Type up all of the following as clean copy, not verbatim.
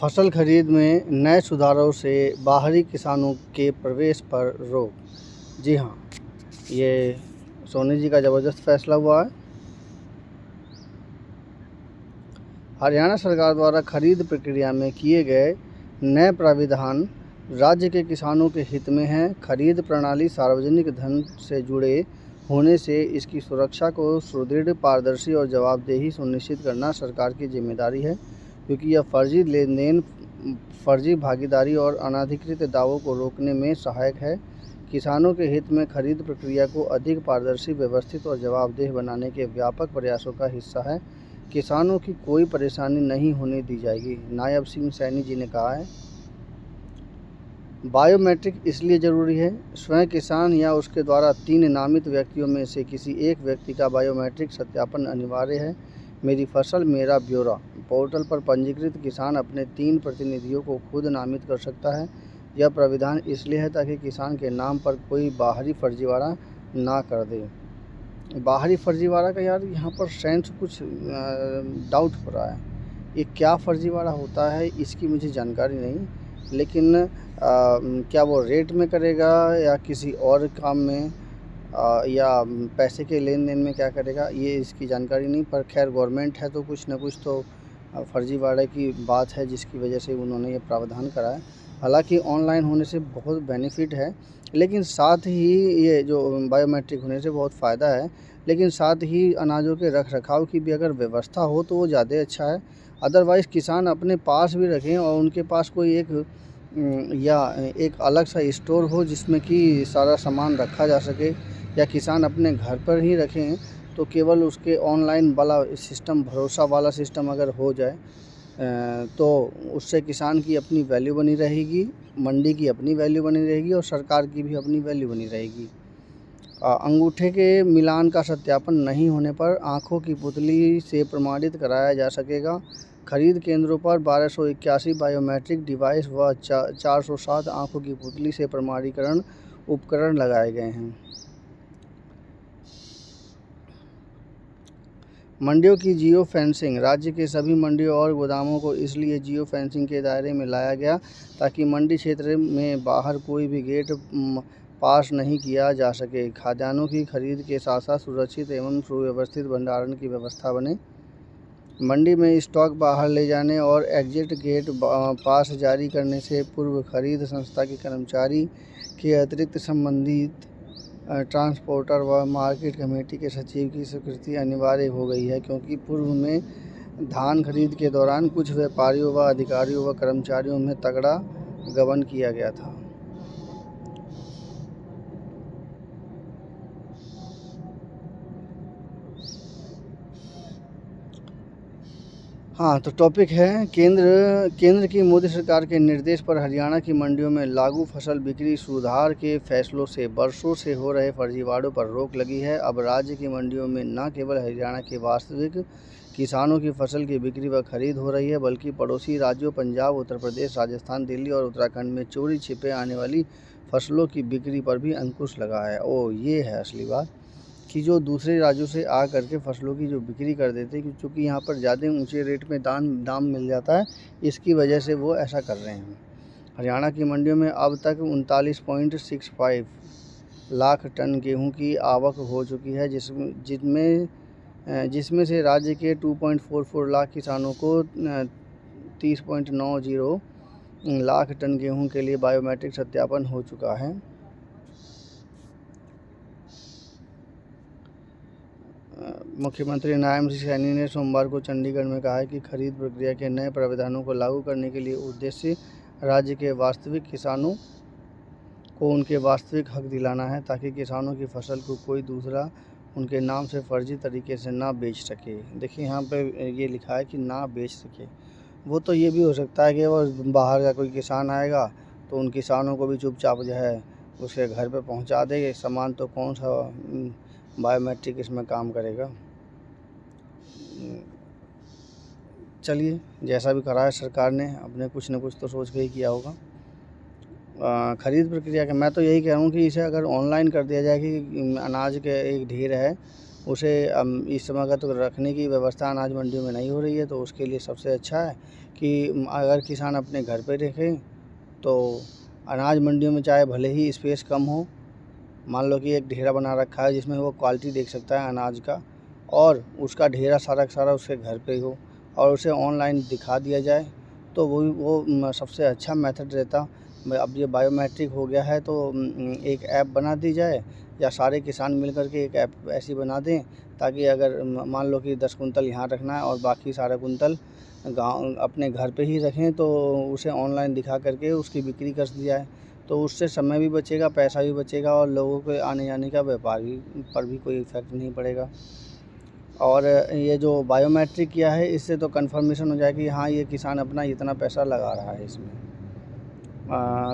फसल खरीद में नए सुधारों से बाहरी किसानों के प्रवेश पर रोक। जी हाँ, ये सोनी जी का ज़बरदस्त फैसला हुआ है। हरियाणा सरकार द्वारा खरीद प्रक्रिया में किए गए नए प्राविधान राज्य के किसानों के हित में हैं। खरीद प्रणाली सार्वजनिक धन से जुड़े होने से इसकी सुरक्षा को सुदृढ़, पारदर्शी और जवाबदेही सुनिश्चित करना सरकार की जिम्मेदारी है, क्योंकि यह फर्जी लेनदेन, फर्जी भागीदारी और अनाधिकृत दावों को रोकने में सहायक है। किसानों के हित में खरीद प्रक्रिया को अधिक पारदर्शी, व्यवस्थित और जवाबदेह बनाने के व्यापक प्रयासों का हिस्सा है। किसानों की कोई परेशानी नहीं होने दी जाएगी, नायब सिंह सैनी जी ने कहा है। बायोमेट्रिक इसलिए ज़रूरी है, स्वयं किसान या उसके द्वारा 3 नामित व्यक्तियों में से किसी एक व्यक्ति का बायोमेट्रिक सत्यापन अनिवार्य है। मेरी फसल मेरा ब्यौरा पोर्टल पर पंजीकृत किसान अपने 3 प्रतिनिधियों को खुद नामित कर सकता है। यह प्राविधान इसलिए है ताकि किसान के नाम पर कोई बाहरी फर्जीवाड़ा ना कर दे। बाहरी फर्जीवाड़ा का यार यहाँ पर सेंस कुछ डाउट हो रहा है। ये क्या फर्जीवाड़ा होता है इसकी मुझे जानकारी नहीं, लेकिन क्या वो रेट में करेगा या किसी और काम में या पैसे के लेन देन में क्या करेगा, ये इसकी जानकारी नहीं। पर खैर गवर्नमेंट है तो कुछ ना कुछ तो फर्जीवाड़े की बात है, जिसकी वजह से उन्होंने ये प्रावधान करा है। हालांकि ऑनलाइन होने से बहुत बेनिफिट है, लेकिन साथ ही ये जो बायोमेट्रिक होने से बहुत फ़ायदा है, लेकिन साथ ही अनाजों के रख रखाव की भी अगर व्यवस्था हो तो वो ज़्यादा अच्छा है। अदरवाइज़ किसान अपने पास भी रखें और उनके पास कोई एक अलग सा स्टोर हो जिसमें कि सारा सामान रखा जा सके, या किसान अपने घर पर ही रखें तो केवल उसके ऑनलाइन वाला सिस्टम, भरोसा वाला सिस्टम अगर हो जाए तो उससे किसान की अपनी वैल्यू बनी रहेगी, मंडी की अपनी वैल्यू बनी रहेगी और सरकार की भी अपनी वैल्यू बनी रहेगी। अंगूठे के मिलान का सत्यापन नहीं होने पर आँखों की पुतली से प्रमाणित कराया जा सकेगा। खरीद केंद्रों पर 1281 बायोमेट्रिक डिवाइस व 407 आँखों की पुतली से प्रमाणीकरण उपकरण लगाए गए हैं। मंडियों की जियो फेंसिंग। राज्य के सभी मंडियों और गोदामों को इसलिए जियो फेंसिंग के दायरे में लाया गया ताकि मंडी क्षेत्र में बाहर कोई भी गेट पास नहीं किया जा सके। खाद्यान्नों की खरीद के साथ साथ सुरक्षित एवं सुव्यवस्थित भंडारण की व्यवस्था बने। मंडी में स्टॉक बाहर ले जाने और एग्जिट गेट पास जारी करने से पूर्व खरीद संस्था के कर्मचारी के अतिरिक्त संबंधित ट्रांसपोर्टर व मार्केट कमेटी के सचिव की स्वीकृति अनिवार्य हो गई है, क्योंकि पूर्व में धान खरीद के दौरान कुछ व्यापारियों व अधिकारियों व कर्मचारियों में तगड़ा गबन किया गया था। हाँ, तो टॉपिक है केंद्र की मोदी सरकार के निर्देश पर हरियाणा की मंडियों में लागू फसल बिक्री सुधार के फैसलों से वर्षों से हो रहे फर्जीवाड़ों पर रोक लगी है। अब राज्य की मंडियों में न केवल हरियाणा के वास्तविक किसानों की फसल की बिक्री व खरीद हो रही है, बल्कि पड़ोसी राज्यों पंजाब, उत्तर प्रदेश, राजस्थान, दिल्ली और उत्तराखंड में चोरी छिपे आने वाली फसलों की बिक्री पर भी अंकुश लगा है। ये है असली बात कि जो दूसरे राज्यों से आ करके फसलों की जो बिक्री कर देते हैं, क्योंकि यहाँ पर ज़्यादा ऊंचे रेट में दाम मिल जाता है, इसकी वजह से वो ऐसा कर रहे हैं। हरियाणा की मंडियों में अब तक 39.65 लाख टन गेहूं की आवक हो चुकी है, जिसमें से राज्य के 2.44 लाख किसानों को 30.90 लाख टन गेहूं के लिए बायोमेट्रिक सत्यापन हो चुका है। मुख्यमंत्री नायब सिंह सैनी ने सोमवार को चंडीगढ़ में कहा कि खरीद प्रक्रिया के नए प्रावधानों को लागू करने के लिए उद्देश्य राज्य के वास्तविक किसानों को उनके वास्तविक हक दिलाना है, ताकि किसानों की फसल को कोई दूसरा उनके नाम से फर्जी तरीके से ना बेच सके। देखिए यहाँ पे ये लिखा है कि ना बेच सके। वो तो ये भी हो सकता है कि वो बाहर का कोई किसान आएगा तो उन किसानों को भी चुपचाप जो है उसके घर पे पहुंचा देंगे सामान, तो कौन सा बायोमेट्रिक इसमें काम करेगा। चलिए, जैसा भी करा है सरकार ने, अपने कुछ न कुछ तो सोच के ही किया होगा। खरीद प्रक्रिया का मैं तो यही कह रहा हूँ कि इसे अगर ऑनलाइन कर दिया जाए कि अनाज के एक ढेर है उसे इस समय का तो रखने की व्यवस्था अनाज मंडियों में नहीं हो रही है, तो उसके लिए सबसे अच्छा है कि अगर किसान अपने घर पे रखें तो अनाज मंडियों में चाहे भले ही स्पेस कम हो, मान लो कि एक ढेरा बना रखा है जिसमें वो क्वालिटी देख सकता है अनाज का, और उसका ढेरा सारा का सारा उसके घर पे हो और उसे ऑनलाइन दिखा दिया जाए, तो वो सबसे अच्छा मेथड रहता। अब ये बायोमेट्रिक हो गया है तो एक ऐप बना दी जाए, या सारे किसान मिल कर के एक ऐप ऐसी बना दें ताकि अगर मान लो कि 10 कुंतल यहाँ रखना है और बाकी सारा कुंतल गाँव अपने घर पे ही रखें, तो उसे ऑनलाइन दिखा करके उसकी बिक्री कर दी जाए, तो उससे समय भी बचेगा, पैसा भी बचेगा और लोगों के आने जाने का व्यापार भी पर भी कोई इफ़ेक्ट नहीं पड़ेगा। और ये जो बायोमेट्रिक किया है इससे तो कंफर्मेशन हो जाएगा कि हाँ ये किसान अपना इतना पैसा लगा रहा है इसमें।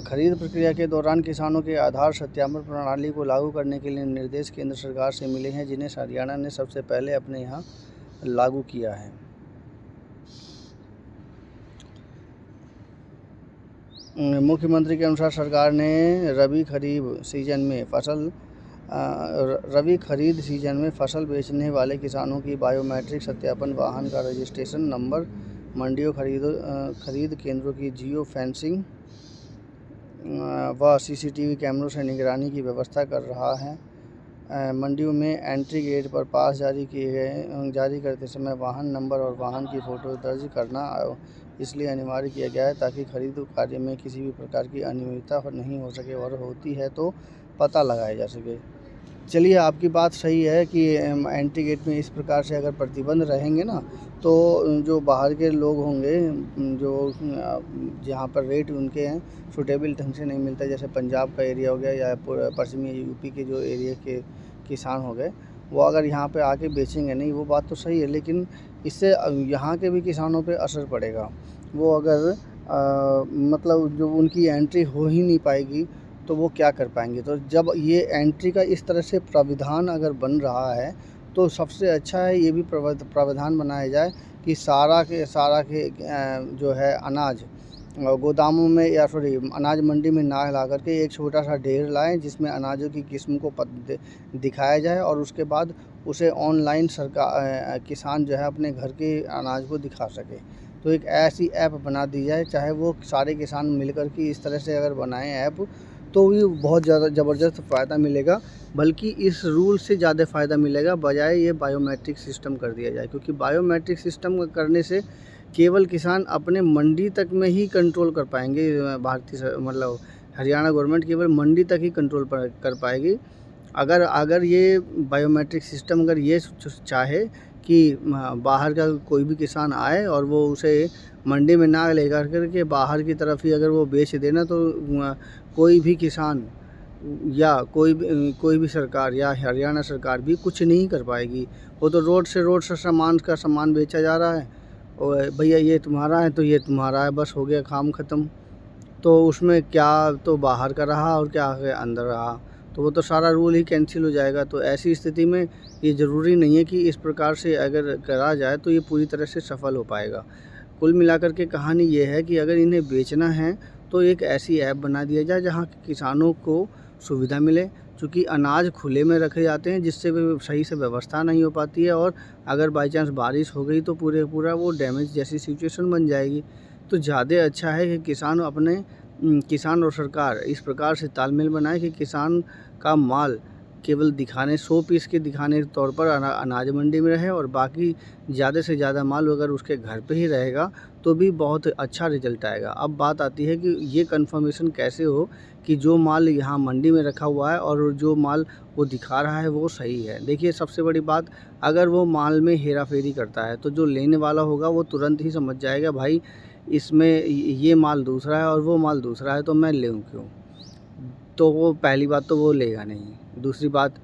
खरीद प्रक्रिया के दौरान किसानों के आधार सत्यापन प्रणाली को लागू करने के लिए निर्देश केंद्र सरकार से मिले हैं, जिन्हें हरियाणा ने सबसे पहले अपने यहाँ लागू किया है। मुख्यमंत्री के अनुसार सरकार ने रबी खरीद सीजन में फसल बेचने वाले किसानों की बायोमेट्रिक सत्यापन, वाहन का रजिस्ट्रेशन नंबर, मंडियों खरीद केंद्रों की जियो फेंसिंग व सीसीटीवी कैमरों से निगरानी की व्यवस्था कर रहा है। मंडियों में एंट्री गेट पर पास जारी करते समय वाहन नंबर और वाहन की फ़ोटो दर्ज करना इसलिए अनिवार्य किया गया है ताकि खरीद कार्य में किसी भी प्रकार की अनियमितता नहीं हो सके, और होती है तो पता लगाया जा सके। चलिए, आपकी बात सही है कि एंट्री गेट में इस प्रकार से अगर प्रतिबंध रहेंगे ना, तो जो बाहर के लोग होंगे, जो जहाँ पर रेट उनके हैं सूटेबल ढंग से नहीं मिलता, जैसे पंजाब का एरिया हो गया या पश्चिमी यूपी के जो एरिया के किसान हो गए, वो अगर यहाँ पे आके बेचेंगे नहीं, वो बात तो सही है, लेकिन इससे यहाँ के भी किसानों पे असर पड़ेगा। वो अगर मतलब जो उनकी एंट्री हो ही नहीं पाएगी तो वो क्या कर पाएंगे। तो जब ये एंट्री का इस तरह से प्राविधान अगर बन रहा है, तो सबसे अच्छा है ये भी प्रावधान बनाया जाए कि सारा के जो है अनाज गोदामों में या अनाज मंडी में ना ला करके एक छोटा सा ढेर लाएं जिसमें अनाजों की किस्म को दिखाया जाए, और उसके बाद उसे ऑनलाइन सरकार किसान जो है अपने घर के अनाज को दिखा सके। तो एक ऐसी ऐप बना दी जाए, चाहे वो सारे किसान मिलकर के इस तरह से अगर बनाएं ऐप, तो भी बहुत ज़्यादा ज़बरदस्त फ़ायदा मिलेगा, बल्कि इस रूल से ज़्यादा फ़ायदा मिलेगा बजाय ये बायोमेट्रिक सिस्टम कर दिया जाए, क्योंकि बायोमेट्रिक सिस्टम करने से केवल किसान अपने मंडी तक में ही कंट्रोल कर पाएंगे। मतलब हरियाणा गवर्नमेंट केवल मंडी तक ही कंट्रोल कर पाएगी। अगर ये बायोमेट्रिक सिस्टम अगर ये चाहे कि बाहर का कोई भी किसान आए और वो उसे मंडी में ना ले करके बाहर की तरफ ही अगर वो बेच देना, तो कोई भी किसान या कोई भी सरकार या हरियाणा सरकार भी कुछ नहीं कर पाएगी। वो तो रोड से सामान बेचा जा रहा है, और भैया ये तुम्हारा है तो ये तुम्हारा है, बस हो गया, काम ख़त्म। तो उसमें क्या तो बाहर का रहा और क्या अंदर रहा, तो वो तो सारा रूल ही कैंसिल हो जाएगा। तो ऐसी स्थिति में ये ज़रूरी नहीं है कि इस प्रकार से अगर करा जाए तो ये पूरी तरह से सफल हो पाएगा। कुल मिलाकर के कहानी ये है कि अगर इन्हें बेचना है तो एक ऐसी ऐप बना दिया जाए जहाँ किसानों को सुविधा मिले, चूँकि अनाज खुले में रखे जाते हैं जिससे सही से व्यवस्था नहीं हो पाती है, और अगर बाई चांस बारिश हो गई तो पूरा वो डैमेज जैसी सिचुएशन बन जाएगी। तो ज़्यादा अच्छा है कि किसान और सरकार इस प्रकार से तालमेल बनाए कि किसान का माल केवल दिखाने 100 पीस के दिखाने के तौर पर अनाज मंडी में रहे, और बाकी ज़्यादा से ज़्यादा माल अगर उसके घर पे ही रहेगा तो भी बहुत अच्छा रिजल्ट आएगा। अब बात आती है कि ये कंफर्मेशन कैसे हो कि जो माल यहाँ मंडी में रखा हुआ है और जो माल वो दिखा रहा है वो सही है। देखिए, सबसे बड़ी बात, अगर वो माल में हेरा फेरी करता है तो जो लेने वाला होगा वो तुरंत ही समझ जाएगा, भाई इसमें ये माल दूसरा है और वो माल दूसरा है, तो मैं लूँ क्यों। तो वो पहली बात तो वो लेगा नहीं। दूसरी बात,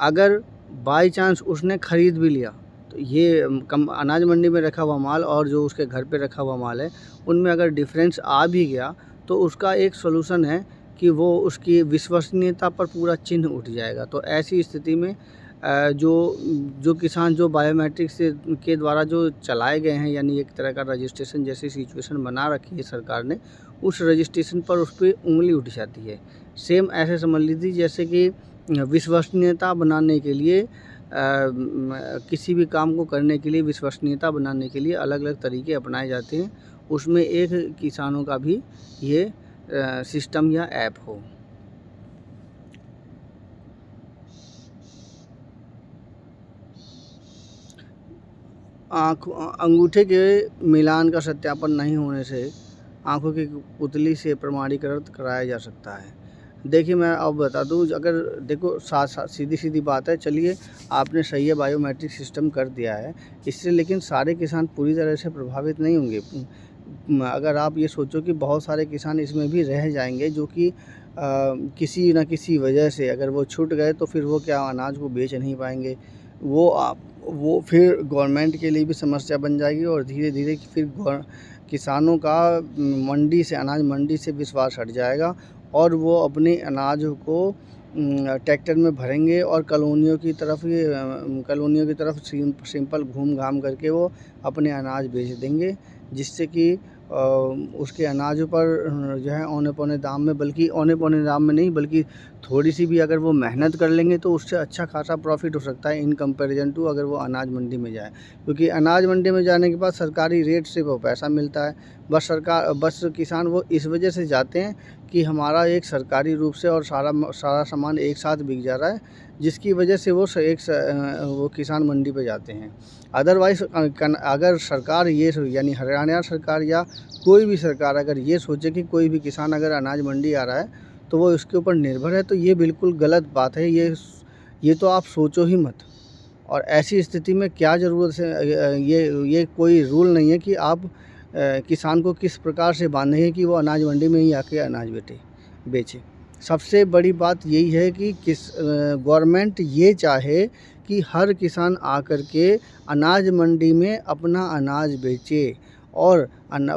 अगर बाई चांस उसने ख़रीद भी लिया तो ये अनाज मंडी में रखा हुआ माल और जो उसके घर पे रखा हुआ माल है, उनमें अगर डिफरेंस आ भी गया तो उसका एक सॉल्यूशन है कि वो उसकी विश्वसनीयता पर पूरा चिन्ह उठ जाएगा। तो ऐसी स्थिति में जो किसान जो बायोमेट्रिक से के द्वारा जो चलाए गए हैं, यानी एक तरह का रजिस्ट्रेशन जैसी सिचुएशन बना रखी है सरकार ने, उस रजिस्ट्रेशन पर उस पर उंगली उठ जाती है। सेम ऐसे समझ लीजिए जैसे कि विश्वसनीयता बनाने के लिए किसी भी काम को करने के लिए, विश्वसनीयता बनाने के लिए अलग अलग तरीके अपनाए जाते हैं। उसमें एक किसानों का भी ये सिस्टम या ऐप हो। अंगूठे के मिलान का सत्यापन नहीं होने से आंखों की पुतली से प्रमाणीकरण कराया जा सकता है। देखिए, मैं अब बता दूं, अगर देखो सीधी सीधी बात है। चलिए, आपने सही है, बायोमेट्रिक सिस्टम कर दिया है इससे, लेकिन सारे किसान पूरी तरह से प्रभावित नहीं होंगे। अगर आप ये सोचो कि बहुत सारे किसान इसमें भी रह जाएंगे जो कि किसी न किसी वजह से अगर वो छूट गए तो फिर वो क्या अनाज को बेच नहीं पाएंगे। वो फिर गवर्नमेंट के लिए भी समस्या बन जाएगी और धीरे धीरे फिर किसानों का अनाज मंडी से विश्वास हट जाएगा और वो अपने अनाज को ट्रैक्टर में भरेंगे और कॉलोनियों की तरफ सिंपल घूम घाम करके वो अपने अनाज बेच देंगे, जिससे कि उसके अनाज पर जो है औने पौने दाम में, बल्कि औने पौने दाम में नहीं, बल्कि थोड़ी सी भी अगर वो मेहनत कर लेंगे तो उससे अच्छा खासा प्रॉफिट हो सकता है इन कंपैरिजन टू अगर वो अनाज मंडी में जाए। क्योंकि अनाज मंडी में जाने के बाद सरकारी रेट से वो पैसा मिलता है। बस किसान वो इस वजह से जाते हैं कि हमारा एक सरकारी रूप से और सारा सामान एक साथ बिक जा रहा है, जिसकी वजह से वो किसान मंडी पे जाते हैं। अदरवाइज़ अगर सरकार ये यानी हरियाणा सरकार या कोई भी सरकार अगर ये सोचे कि कोई भी किसान अगर अनाज मंडी आ रहा है तो वो इसके ऊपर निर्भर है, तो ये बिल्कुल गलत बात है। ये तो आप सोचो ही मत। और ऐसी स्थिति में क्या ज़रूरत है, ये कोई रूल नहीं है कि आप किसान को किस प्रकार से बांधेंगे कि वो अनाज मंडी में ही आके अनाज बेचे। सबसे बड़ी बात यही है कि गवर्नमेंट ये चाहे कि हर किसान आकर के अनाज मंडी में अपना अनाज बेचे और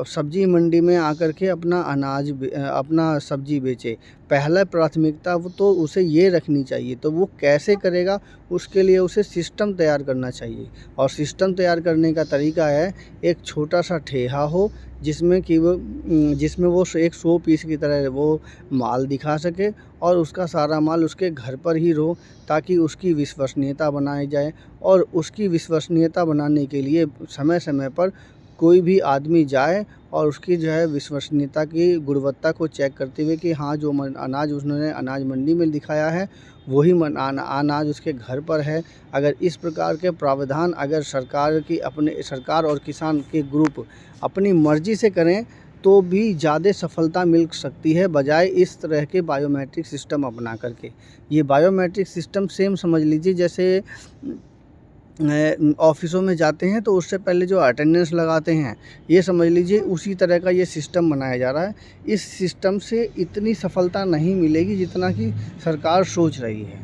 सब्जी मंडी में आकर के अपना सब्जी बेचे। पहला प्राथमिकता वो तो उसे ये रखनी चाहिए। तो वो कैसे करेगा, उसके लिए उसे सिस्टम तैयार करना चाहिए। और सिस्टम तैयार करने का तरीका है, एक छोटा सा ठेहा हो जिसमें वो एक 100 पीस की तरह वो माल दिखा सके और उसका सारा माल उसके घर पर ही रहो, ताकि उसकी विश्वसनीयता बनाई जाए। और उसकी विश्वसनीयता बनाने के लिए समय समय पर कोई भी आदमी जाए और उसकी जो है विश्वसनीयता की गुणवत्ता को चेक करते हुए कि हाँ, जो अनाज उसने अनाज मंडी में दिखाया है वही अनाज उसके घर पर है। अगर इस प्रकार के प्रावधान अगर सरकार और किसान के ग्रुप अपनी मर्जी से करें तो भी ज़्यादा सफलता मिल सकती है, बजाय इस तरह के बायोमेट्रिक सिस्टम अपना करके। ये बायोमेट्रिक सिस्टम सेम समझ लीजिए जैसे ऑफिसों में जाते हैं तो उससे पहले जो अटेंडेंस लगाते हैं, ये समझ लीजिए उसी तरह का ये सिस्टम बनाया जा रहा है। इस सिस्टम से इतनी सफलता नहीं मिलेगी जितना कि सरकार सोच रही है।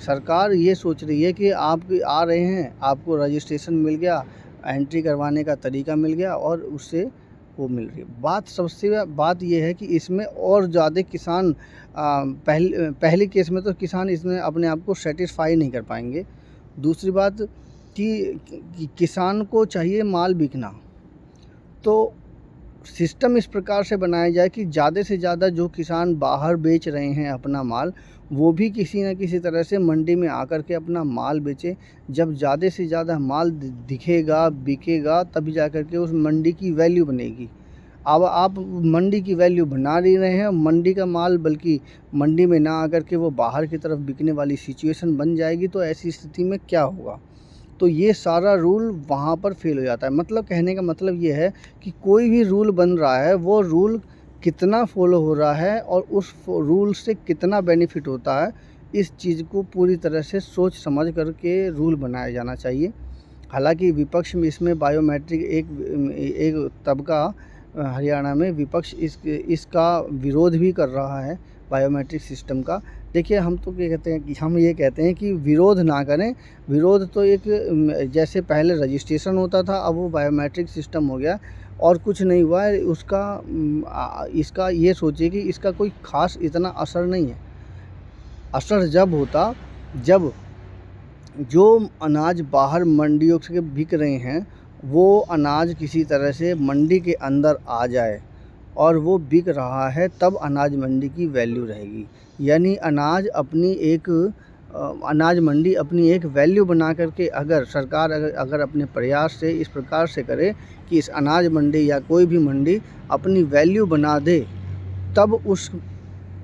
सरकार ये सोच रही है कि आप आ रहे हैं, आपको रजिस्ट्रेशन मिल गया, एंट्री करवाने का तरीका मिल गया और उससे वो मिल रही है। सबसे बात ये है कि इसमें और ज़्यादा किसान पहले केस में तो किसान इसमें अपने आप को सेटिस्फाई नहीं कर पाएंगे। दूसरी बात कि किसान को चाहिए माल बिकना, तो सिस्टम इस प्रकार से बनाया जाए कि ज़्यादा से ज़्यादा जो किसान बाहर बेच रहे हैं अपना माल, वो भी किसी न किसी तरह से मंडी में आकर के अपना माल बेचे। जब ज़्यादा से ज़्यादा माल दिखेगा, बिकेगा, तभी जा कर के उस मंडी की वैल्यू बनेगी। अब आप मंडी की वैल्यू बना नहीं रहे हैं, मंडी का माल बल्कि मंडी में ना आकर के वो बाहर की तरफ बिकने वाली सिचुएशन बन जाएगी। तो ऐसी स्थिति में क्या होगा, तो ये सारा रूल वहाँ पर फेल हो जाता है। मतलब कहने का मतलब ये है कि कोई भी रूल बन रहा है, वो रूल कितना फॉलो हो रहा है और उस रूल से कितना बेनिफिट होता है, इस चीज़ को पूरी तरह से सोच समझ करके रूल बनाया जाना चाहिए। हालांकि विपक्ष में इसमें बायोमेट्रिक एक तबका हरियाणा में विपक्ष इसका विरोध भी कर रहा है बायोमेट्रिक सिस्टम का। देखिए, हम तो क्या कहते हैं कि हम ये कहते हैं कि विरोध ना करें। विरोध तो एक जैसे पहले रजिस्ट्रेशन होता था, अब वो बायोमेट्रिक सिस्टम हो गया और कुछ नहीं हुआ है इसका ये सोचिए कि इसका कोई ख़ास इतना असर नहीं है। असर जब होता जब जो अनाज बाहर मंडियों से बिक रहे हैं, वो अनाज किसी तरह से मंडी के अंदर आ जाए और वो बिक रहा है, तब अनाज मंडी की वैल्यू रहेगी। यानी अनाज अपनी एक अनाज मंडी अपनी एक वैल्यू बना करके अगर सरकार अगर अपने प्रयास से इस प्रकार से करे कि इस अनाज मंडी या कोई भी मंडी अपनी वैल्यू बना दे, तब उस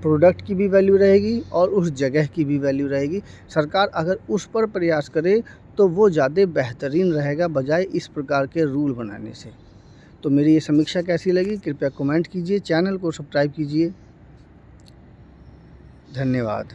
प्रोडक्ट की भी वैल्यू रहेगी और उस जगह की भी वैल्यू रहेगी। सरकार अगर उस पर प्रयास करे तो वो ज़्यादा बेहतरीन रहेगा बजाय इस प्रकार के रूल बनाने से। तो मेरी ये समीक्षा कैसी लगी कृपया कमेंट कीजिए, चैनल को सब्सक्राइब कीजिए। धन्यवाद।